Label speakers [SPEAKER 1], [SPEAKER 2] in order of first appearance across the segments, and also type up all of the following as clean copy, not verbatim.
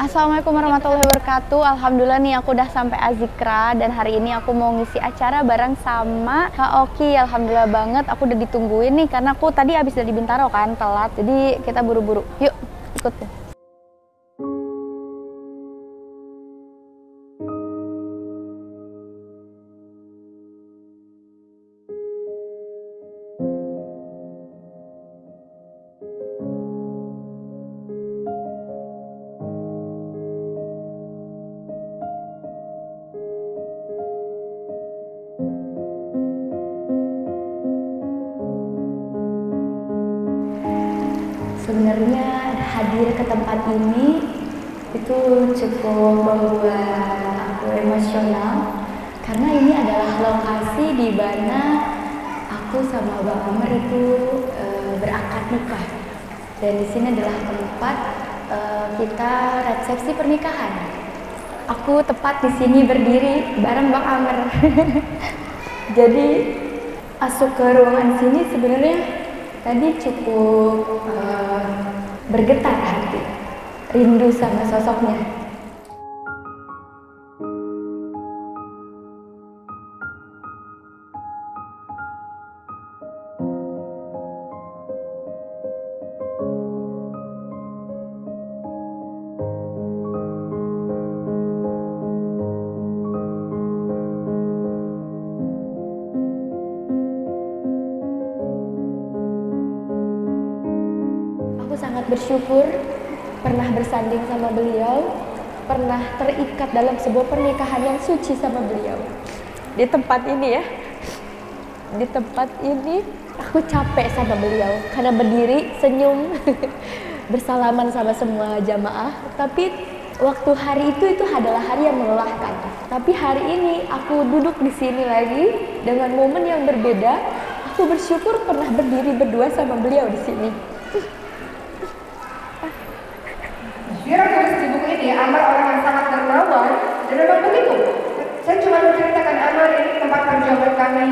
[SPEAKER 1] Assalamualaikum warahmatullahi wabarakatuh. Alhamdulillah nih aku udah sampai Azikra dan hari ini aku mau ngisi acara bareng sama Kak Oki. Alhamdulillah banget, aku udah ditungguin nih karena aku tadi habis dari Bintaro kan, telat. Jadi kita buru-buru. Yuk, ikut ya. Sebenarnya hadir ke tempat ini itu cukup membuat aku emosional karena ini adalah lokasi di mana aku sama Bang Amr itu berakad nikah, dan di sini adalah tempat kita resepsi pernikahan. Aku tepat di sini berdiri bareng Bang Amr. Jadi masuk ke ruangan sini sebenarnya tadi cukup bergetar hati, rindu sama sosoknya. Aku sangat bersyukur pernah bersanding sama beliau, pernah terikat dalam sebuah pernikahan yang suci sama beliau. Di tempat ini ya, di tempat ini aku capek sama beliau karena berdiri senyum bersalaman sama semua jamaah. Tapi waktu hari itu adalah hari yang melelahkan. Tapi hari ini aku duduk di sini lagi dengan momen yang berbeda. Aku bersyukur pernah berdiri berdua sama beliau di sini.
[SPEAKER 2] Dia tulis di buku ini, Amr orang yang sangat dermawan, dan memang begitu. Saya cuma menceritakan Amr ini tempat perjuangan kami.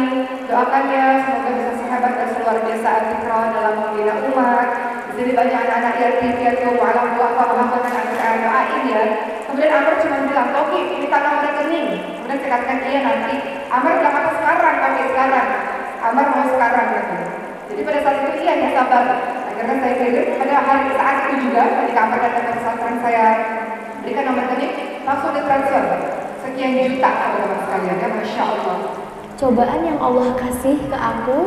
[SPEAKER 2] Doakannya semoga bisa sehebat dan luar biasa Azikra dalam membina umat. Di sini banyak anak-anak yatim, walau apa melakukan doain ya. Kemudian Amr cuma bilang, Toki, ini tanah udah kening. Kemudian saya katakan iya nanti. Amr bilang apa sekarang, pakai sekarang. Amr mau sekarang gitu. Jadi pada saat itu iya dia sabar. Karena saya kira pada hari saat itu juga ketika Amr datang ke pesantren saya berikan nomor rekening, langsung ditransfer sekian juta teman-teman sekalian ya, Masya Allah.
[SPEAKER 1] Cobaan yang Allah kasih ke aku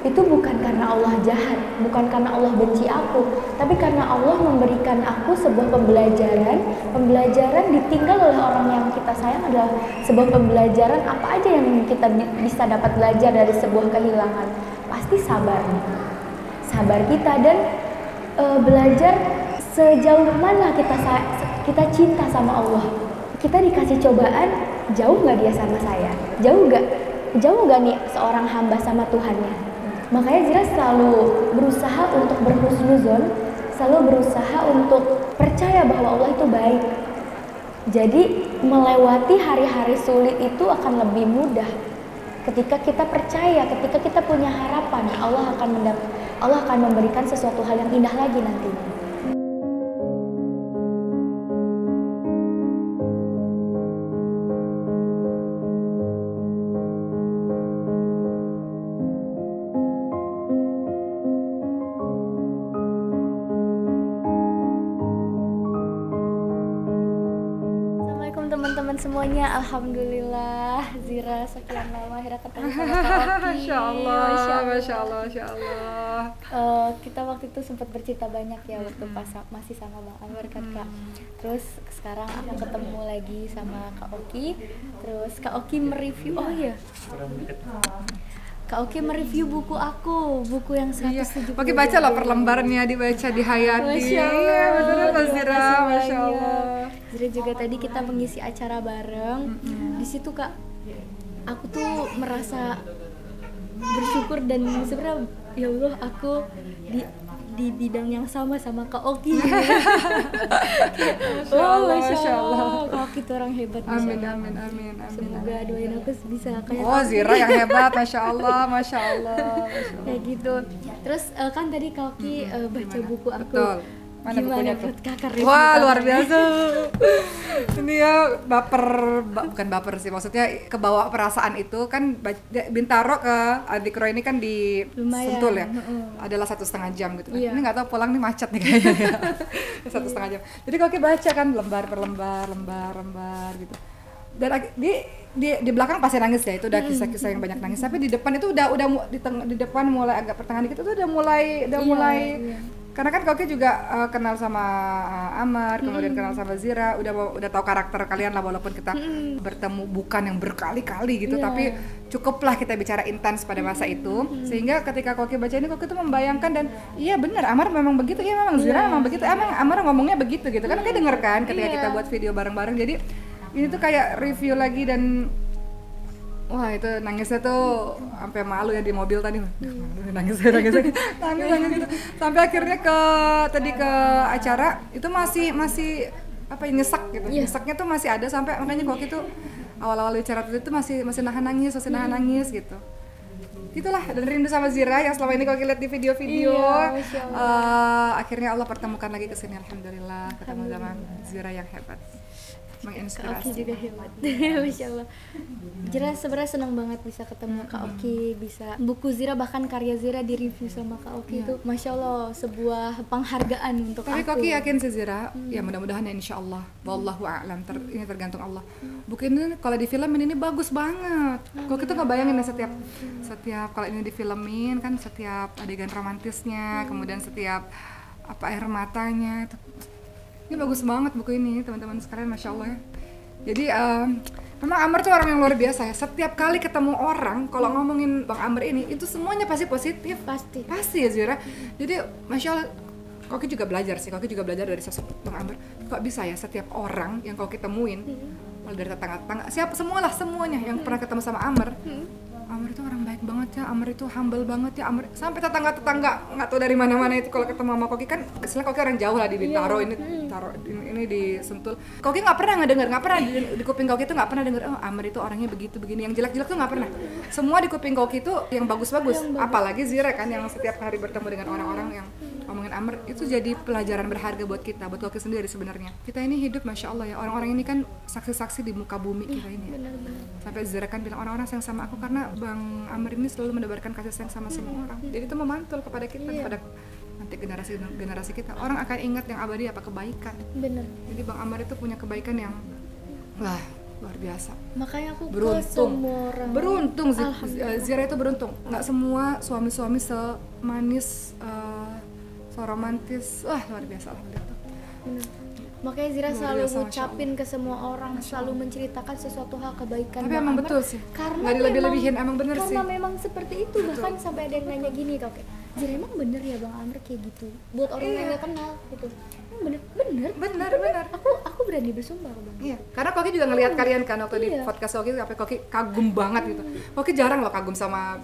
[SPEAKER 1] itu bukan karena Allah jahat, bukan karena Allah benci aku, tapi karena Allah memberikan aku sebuah pembelajaran ditinggal oleh orang yang kita sayang adalah sebuah pembelajaran. Apa aja yang kita bisa dapat belajar dari sebuah kehilangan? Pasti sabar kita dan belajar sejauh mana kita cinta sama Allah. Kita dikasih cobaan, jauh nggak dia sama saya? Jauh nggak nih seorang hamba sama Tuhannya? Makanya Zira selalu berusaha untuk berhusnuzon, selalu berusaha untuk percaya bahwa Allah itu baik. Jadi melewati hari-hari sulit itu akan lebih mudah ketika kita percaya, ketika kita punya harapan, Allah akan memberikan sesuatu hal yang indah lagi nantinya. Assalamualaikum teman-teman semuanya. Alhamdulillah Zira sekian lama akhirnya ketemu sama Kak Oki.
[SPEAKER 2] Masya Allah, Masya Allah, Masya Allah.
[SPEAKER 1] Kita waktu itu sempat bercerita banyak ya waktu pas masih sama Bang Amr kan Kak. Terus sekarang aku ketemu lagi sama Kak Oki. Terus Kak Oki mereview, oh iya, Kak Oki mereview buku aku, buku yang 170.
[SPEAKER 2] Oke, baca lah per lembarnya, dibaca di Hayati.
[SPEAKER 1] Masya Allah,
[SPEAKER 2] betul Mas Zira,
[SPEAKER 1] makasih
[SPEAKER 2] Masya
[SPEAKER 1] banyak.
[SPEAKER 2] Allah.
[SPEAKER 1] Zira juga tadi kita mengisi acara bareng. Di situ Kak, aku tuh merasa bersyukur dan sebenarnya ya Allah aku di bidang yang sama Kak Oki.
[SPEAKER 2] Masya Allah.
[SPEAKER 1] Kak Oki tuh orang hebat.
[SPEAKER 2] Amin.
[SPEAKER 1] Semoga doain aku bisa kayak
[SPEAKER 2] Oh, Zira yang hebat, Masya Allah, Masya Allah.
[SPEAKER 1] kayak gitu. Terus kan tadi Kak Oki baca buku aku.
[SPEAKER 2] Betul.
[SPEAKER 3] Mana bukunya tuh?
[SPEAKER 1] Kakak
[SPEAKER 3] Wah, luar biasa. Ini ya bukan baper sih, maksudnya kebawa perasaan itu kan. Bintaro ke Adikro ini kan di Sentul ya, adalah 1,5 jam gitu kan. Ini nggak tahu pulang nih macet nih kayaknya ya. 1,5 jam. Jadi kalau kita baca kan lembar per lembar gitu. Dan di belakang pasti nangis ya, itu udah kisah-kisah yang banyak nangis. Tapi di depan itu udah di depan mulai agak pertengahan dikit itu udah mulai karena kan Koki juga kenal sama Amar, kemudian kenal sama Zira, udah tahu karakter kalian lah, walaupun kita bertemu bukan yang berkali-kali gitu, tapi cukuplah kita bicara intens pada masa itu, sehingga ketika Koki baca ini, Koki tuh membayangkan, dan iya benar, Amar memang begitu, iya memang Zira memang begitu, emang Amar ngomongnya begitu gitu, kan Koki denger kan ketika kita buat video bareng-bareng. Jadi ini tuh kayak review lagi, dan wah itu nangisnya tuh sampai malu ya di mobil tadi. Nangis gitu. Sampai akhirnya ke acara itu masih apa ya, nyesak gitu. Nyesaknya tuh masih ada, sampai makanya Koki tuh awal-awal bicara itu masih nahan nangis gitu. Itulah, dan rindu sama Zira yang selama ini Koki lihat di video-video. Akhirnya Allah pertemukan lagi kesini, alhamdulillah, ketemu sama Zira yang hebat. Menginspirasi.
[SPEAKER 1] Kak Oki juga hebat. Masya Allah. Zira sebenarnya senang banget bisa ketemu Kak Oki, bisa buku Zira, bahkan karya Zira di review sama Kak Oki itu Masya Allah sebuah penghargaan untuk
[SPEAKER 3] tapi
[SPEAKER 1] aku.
[SPEAKER 3] Koki yakin sih Zira, ya mudah-mudahan ya insya Allah, wallahu a'lam, ini tergantung Allah. Buku ini kalau difilmin ini bagus banget. Koki tuh ngebayangin ya setiap kalau ini difilmin kan, setiap adegan romantisnya, kemudian setiap apa air matanya itu. Ini bagus banget buku ini, teman-teman sekalian, Masya Allah ya. Jadi memang Amar tuh orang yang luar biasa ya. Setiap kali ketemu orang, kalau ngomongin Bang Amar ini, itu semuanya pasti positif. Pasti ya Zira. Jadi Masya Allah, Koki juga belajar dari sosok Bang Amar. Kok bisa ya setiap orang yang Koki temuin, mulai dari tetangga-tetangga, semuanya yang pernah ketemu sama Amar, Amar itu orang baik banget ya, Amar itu humble banget ya, Amar sampai tetangga nggak tahu dari mana-mana itu kalau ketemu sama Koki kan, istilahnya Koki orang jauh lah di Bintaro, ini di Sentul. Koki nggak pernah di kuping Koki itu nggak pernah denger, oh Amar itu orangnya begitu begini, yang jelek-jelek tuh nggak pernah. Semua di kuping Koki itu yang bagus-bagus, apalagi Zira kan yang setiap hari bertemu dengan orang-orang yang ngomongin Amar, itu jadi pelajaran berharga buat kita, buat Koki sendiri sebenarnya. Kita ini hidup Masya Allah ya, orang-orang ini kan saksi-saksi di muka bumi kita ini ya. Sampai Zira kan bilang orang-orang sayang sama aku karena Bang Amar ini selalu mendebarkan kasih sayang sama semua orang. Jadi itu memantul kepada kita, kepada nanti generasi kita. Orang akan ingat yang abadi apa kebaikan.
[SPEAKER 1] Bener.
[SPEAKER 3] Jadi Bang Amar itu punya kebaikan yang wah luar biasa.
[SPEAKER 1] Makanya aku
[SPEAKER 3] beruntung Zira itu beruntung. Nggak semua suami-suami semanis, seromantis. Wah luar biasa alhamdulillah.
[SPEAKER 1] Bener. Makanya Zira selalu ngucapin ke semua orang, selalu menceritakan sesuatu hal kebaikan.
[SPEAKER 3] Tapi emang betul sih,
[SPEAKER 1] karena
[SPEAKER 3] nggak dilebih-lebihin, emang bener sih.
[SPEAKER 1] Karena memang seperti itu, bahkan sampai ada yang nanya gini tau, kayak Zira emang bener ya Bang Amr kayak gitu buat orang yang nggak kenal gitu. Bener. Aku berani bersumpah Bang.
[SPEAKER 3] Iya, karena Koki juga ngelihat kalian kan waktu di podcast Koki, sampai Koki kagum banget gitu. Koki jarang loh kagum sama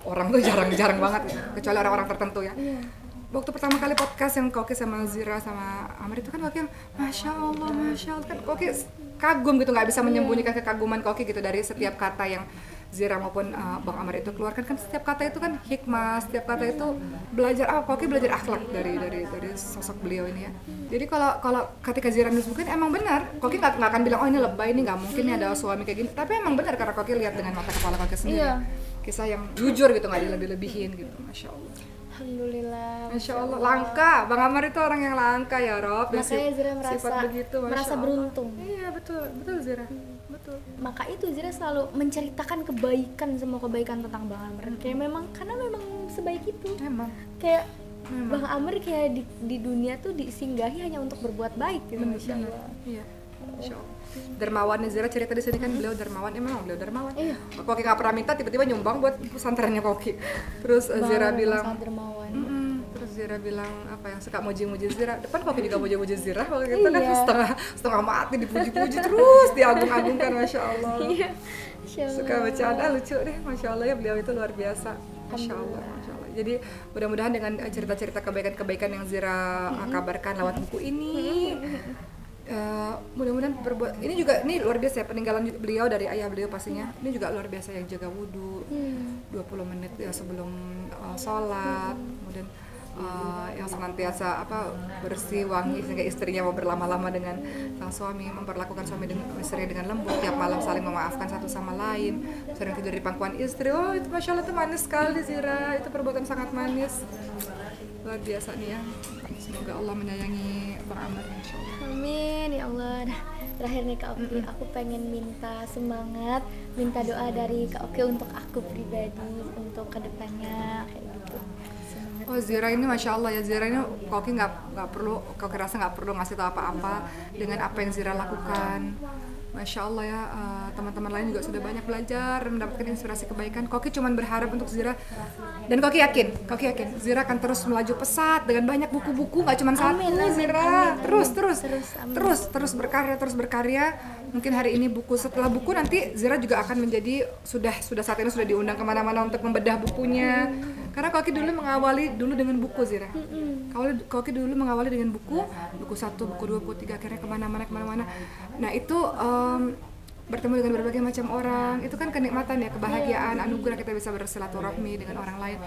[SPEAKER 3] orang tuh, jarang banget gitu. Kecuali orang-orang tertentu ya. Waktu pertama kali podcast yang Koki sama Zira sama Amar itu kan Koki yang Masya Allah kan Koki kagum gitu, nggak bisa menyembunyikan kekaguman Koki gitu dari setiap kata yang Zira maupun Bang Amar itu keluarkan. Kan setiap kata itu kan hikmah, setiap kata itu belajar Koki belajar akhlak dari sosok beliau ini ya. Jadi kalau ketika Zira nulis buku ini emang benar, Koki nggak akan bilang oh ini lebay, ini nggak mungkin nih ada suami kayak gini, tapi emang benar karena Koki lihat dengan mata kepala Koki sendiri. Kisah yang jujur gitu, nggak dilebih-lebihin gitu. Masya Allah.
[SPEAKER 1] Alhamdulillah.
[SPEAKER 3] Masya Allah, langka. Bang Amar itu orang yang langka ya Rob.
[SPEAKER 1] Makanya Zira merasa beruntung.
[SPEAKER 3] Iya betul Zira. Betul.
[SPEAKER 1] Maka itu Zira selalu menceritakan semua kebaikan tentang Bang Amr. Kayak karena memang sebaik itu. Kayak Bang Amr kayak di dunia tuh disinggahi hanya untuk berbuat baik gitu. Masya Allah.
[SPEAKER 3] Iya. Masya Allah. Dermawan Zira cerita di sini kan beliau dermawan, memang beliau dermawan. Koki nggak pernah minta, tiba-tiba nyumbang buat pesantrennya Koki. Terus Zira bilang, terus Zira bilang apa yang suka muji-muji Zira. Depan Koki juga muji-muji Zira kalau gitu kan setengah mati dipuji-puji terus diagung-agungkan, Masya Allah. Suka bercanda, lucu deh, Masya Allah ya, beliau itu luar biasa. Masya Allah. Jadi mudah-mudahan dengan cerita-cerita kebaikan-kebaikan yang Zira kabarkan lewat buku ini, mudah-mudahan ini luar biasa ya, peninggalan beliau dari ayah beliau pastinya. Ini juga luar biasa yang jaga wudhu 20 menit ya sebelum sholat, kemudian yang senantiasa bersih, wangi, sehingga istrinya mau berlama-lama dengan sang suami, memperlakukan suami dengan istri dengan lembut, tiap malam saling memaafkan satu sama lain, sering tidur di pangkuan istri. Oh itu masya Allah, itu manis sekali Zira, itu perbuatan sangat manis, luar biasa nih ya. Semoga Allah menyayangi Bang Amar insya Allah.
[SPEAKER 1] Amin ya Allah. Nah, terakhir nih Kak Oki, aku pengen minta semangat, minta doa dari Kak Oki untuk aku pribadi, untuk kedepannya kayak gitu. Semangat.
[SPEAKER 3] Oh Zira ini masya Allah ya, Zira ini Koki nggak perlu, Koki rasa nggak perlu ngasih tahu apa-apa dengan apa yang Zira lakukan. Masya Allah ya, teman-teman lain juga sudah banyak belajar dan mendapatkan inspirasi kebaikan. Koki cuma berharap untuk Zira, dan Koki yakin Zira akan terus melaju pesat dengan banyak buku-buku, nggak cuma satu. Zira terus berkarya. Mungkin hari ini buku, setelah buku nanti Zira juga akan menjadi sudah saat ini sudah diundang kemana-mana untuk membedah bukunya. Karena Koki dulu mengawali dengan buku Zira. Koki dulu mengawali dengan buku 1, buku 2, buku 3, akhirnya kemana-mana. Nah itu bertemu dengan berbagai macam orang, itu kan kenikmatan ya, kebahagiaan, anugerah kita bisa bersilaturahmi dengan orang lain.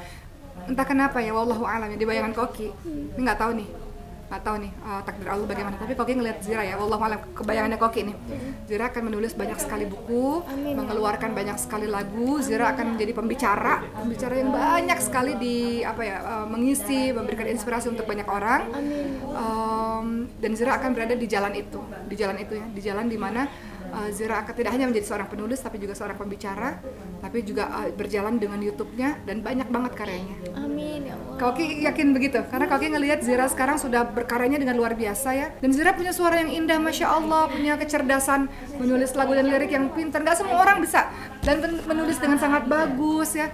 [SPEAKER 3] Entah kenapa ya, wallahu alam ya, di bayangan Koki, ini nggak tahu nih takdir Allah bagaimana, tapi Koki ngeliat Zira ya, wallahu alam, kebayangannya Koki nih, Zira akan menulis banyak sekali buku, mengeluarkan banyak sekali lagu, Zira akan menjadi pembicara yang banyak sekali mengisi, memberikan inspirasi untuk banyak orang. Dan Zira akan berada di jalan itu ya, di jalan dimana Zira akan tidak hanya menjadi seorang penulis tapi juga seorang pembicara, tapi juga berjalan dengan YouTube-nya dan banyak banget karyanya.
[SPEAKER 1] Amin ya Allah.
[SPEAKER 3] Koki yakin begitu, karena Koki ngelihat Zira sekarang sudah berkaryanya dengan luar biasa ya. Dan Zira punya suara yang indah, masya Allah, punya kecerdasan menulis lagu dan lirik yang pintar. Gak semua orang bisa, dan menulis dengan sangat bagus ya.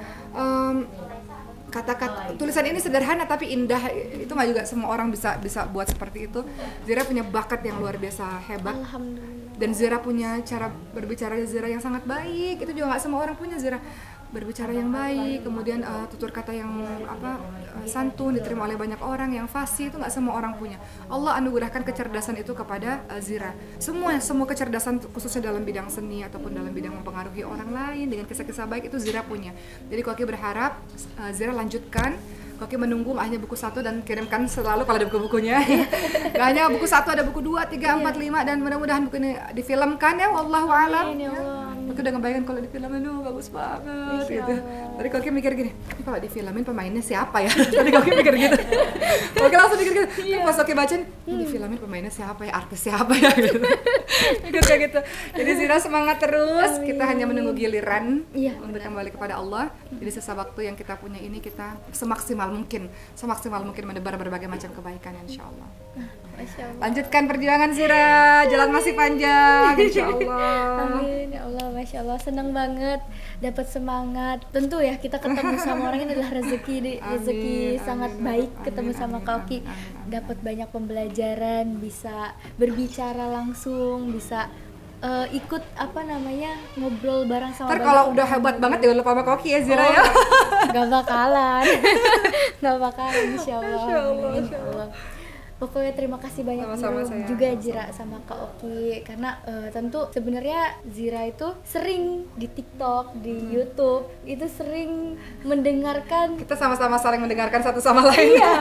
[SPEAKER 3] Kata-kata tulisan ini sederhana tapi indah, itu nggak juga semua orang bisa buat seperti itu. Zira punya bakat yang luar biasa hebat.
[SPEAKER 1] Alhamdulillah.
[SPEAKER 3] Dan Zira punya cara berbicara Zira yang sangat baik, itu juga nggak semua orang punya. Zira berbicara yang baik, kemudian tutur kata yang santun, diterima oleh banyak orang, yang fasih, itu nggak semua orang punya. Allah anugerahkan kecerdasan itu kepada Zira. Semua kecerdasan, khususnya dalam bidang seni ataupun dalam bidang mempengaruhi orang lain dengan kisah-kisah baik, itu Zira punya. Jadi Koki berharap Zira lanjutkan. Koki menunggu hanya buku 1 dan kirimkan selalu kalau ada buku-bukunya. Gak hanya buku 1, ada buku 2, 3, 4, 5, dan mudah-mudahan buku ini difilmkan ya, wallahu a'lam. Koki udah ngebayangin kalau difilmin, bagus banget gitu. Tadi Koki mikir gini, kalau difilmin pemainnya siapa ya? Tadi Koki mikir gitu. Koki langsung mikir gitu. Pas Koki bacain, difilmin pemainnya siapa ya? Artis siapa ya? Gitu. Mikir kayak gitu. Jadi Zira semangat terus. Amin. Kita hanya menunggu giliran untuk kembali kepada Allah. Jadi sisa waktu yang kita punya ini, kita semaksimal mungkin menebar berbagai macam kebaikan insya Allah. Lanjutkan perjuangan Zira, jalan masih panjang insya Allah.
[SPEAKER 1] Amin ya Allah, masya Allah, senang banget dapat semangat. Tentu ya, kita ketemu sama orang ini adalah rezeki sangat baik. Ketemu sama Kak Oki, dapat banyak pembelajaran, bisa berbicara langsung, bisa ikut ngobrol bareng sama.
[SPEAKER 3] Ntar kalau udah hebat banget ya lupa sama Koki ya Zira ya.
[SPEAKER 1] Gak bakalan insya Allah. Pokoknya terima kasih banyak juga Zira sama Kak Oki, karena tentu sebenarnya Zira itu sering di TikTok, di YouTube itu sering mendengarkan, kita
[SPEAKER 3] sama-sama saling mendengarkan satu sama lain.
[SPEAKER 1] Iya,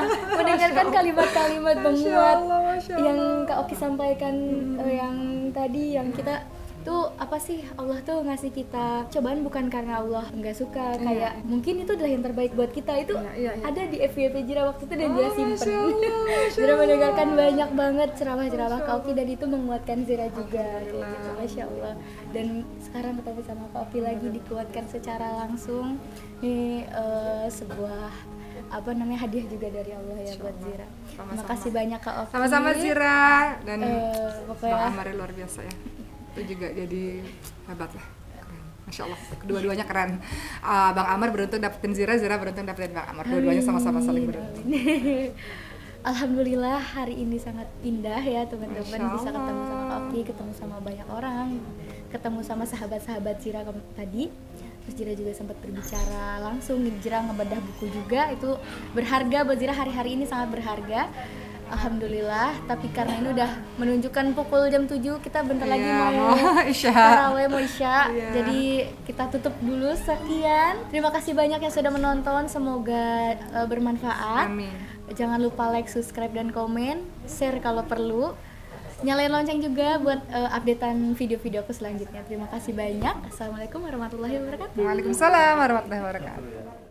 [SPEAKER 1] mendengarkan kalimat-kalimat penguat yang Kak Oki sampaikan, yang tadi yang kita tuh apa sih, Allah tuh ngasih kita cobaan bukan karena Allah nggak suka, kayak mungkin itu adalah yang terbaik buat kita. Itu ada di FYP Zira waktu itu dan Zira simpen. Zira mendengarkan banyak banget ceramah-ceramah Kak Oki dan itu menguatkan Zira juga gitu, masya Allah. Dan sekarang ketemu sama Kak Oki lagi, dikuatkan secara langsung. Ini sebuah hadiah juga dari Allah ya buat Zira. Terima kasih banyak Kak Oki.
[SPEAKER 3] Sama-sama Zira, dan
[SPEAKER 1] Bang
[SPEAKER 3] Amar luar biasa ya. Itu juga jadi hebat lah, keren. Masya Allah, kedua-duanya keren. Bang Amar beruntung dapetin Zira, Zira beruntung dapetin Bang Amar. Dua-duanya sama-sama saling beruntung.
[SPEAKER 1] Alhamdulillah, hari ini sangat indah ya teman-teman, bisa ketemu sama Kak Oki, ketemu sama banyak orang, ketemu sama sahabat-sahabat Zira tadi. Terus Zira juga sempat berbicara langsung, Zira ngebedah buku juga, itu berharga buat Zira, hari-hari ini sangat berharga. Alhamdulillah, tapi karena ini udah menunjukkan pukul jam 7, kita bentar lagi mau tarawih, mau isya. Jadi kita tutup dulu, sekian. Terima kasih banyak yang sudah menonton, semoga bermanfaat.
[SPEAKER 3] Amin.
[SPEAKER 1] Jangan lupa like, subscribe, dan komen, share kalau perlu. Nyalain lonceng juga buat updatean video-video aku selanjutnya. Terima kasih banyak. Assalamualaikum warahmatullahi wabarakatuh.
[SPEAKER 3] Waalaikumsalam warahmatullahi wabarakatuh.